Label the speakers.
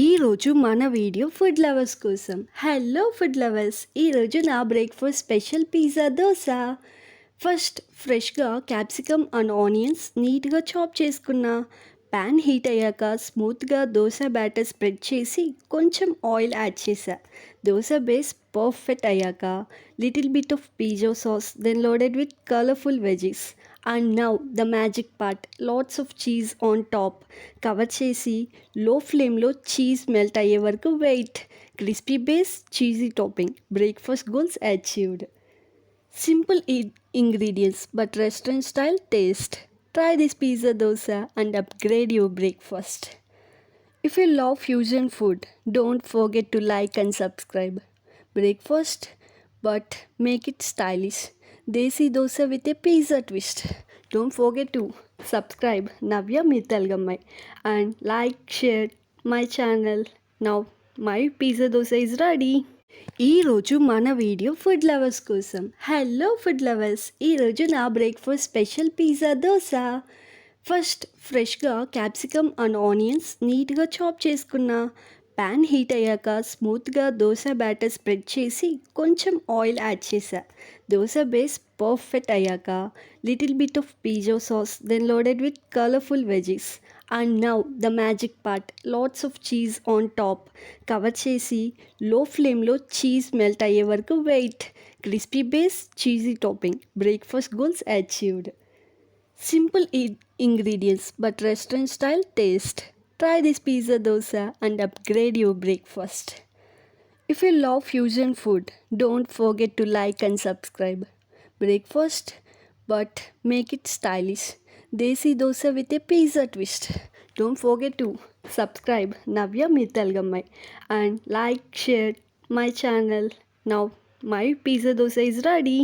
Speaker 1: ఈరోజు మన video food lovers కోసం. Hello food lovers! ఈరోజు నా breakfast special pizza dosa. First ఫ్రెష్‌గా క్యాప్సికమ్ అండ్ ఆనియన్స్ నీట్‌గా చాప్ చేసుకున్నా. పాన్ హీట్ అయ్యాక స్మూత్‌గా దోస బ్యాటర్ స్ప్రెడ్ చేసి కొంచెం ఆయిల్ యాడ్ చేశా. దోస బేస్ పర్ఫెక్ట్ అయ్యాక little bit of pizza sauce then loaded with colourful veggies. And now the magic part, lots of cheese on top. Cover చేసి low ఫ్లేమ్లో cheese melt అయ్యే వరకు wait. Crispy base, cheesy topping. Breakfast goals achieved. Simple ingredients but restaurant style taste. Try this pizza dosa and upgrade your breakfast. If you love fusion food, don't forget to like and subscribe. Breakfast, but make it stylish. Desi dosa with a pizza twist. Don't forget to subscribe Navya Mittalgammai and like, share my channel. Now my pizza dosa is ready. ఈరోజు మన video food lovers కోసం. Hello food lovers! ఈరోజు నా breakfast special pizza dosa. First ఫ్రెష్‌గా capsicum and onions నీట్‌గా chop చేసుకున్నా. Pan heat అయ్యాక స్మూత్‌గా దోస బ్యాటర్ స్ప్రెడ్ చేసి కొంచెం ఆయిల్ యాడ్ చేశా. దోస బేస్ పర్ఫెక్ట్ అయ్యాక little bit of pizza sauce then loaded with colourful veggies. And now the magic part, lots of cheese on top. Cover చేసి low ఫ్లేమ్లో cheese melt అయ్యే వరకు wait. Crispy base, cheesy topping. Breakfast goals achieved. Simple ingredients but restaurant style taste. Try this pizza dosa and upgrade your breakfast. If you love fusion food, don't forget to like and subscribe. Breakfast, but make it stylish. Desi dosa with a pizza twist. Don't forget to subscribe Navya Mittalgammai and like, share my channel. Now my pizza dosa is ready.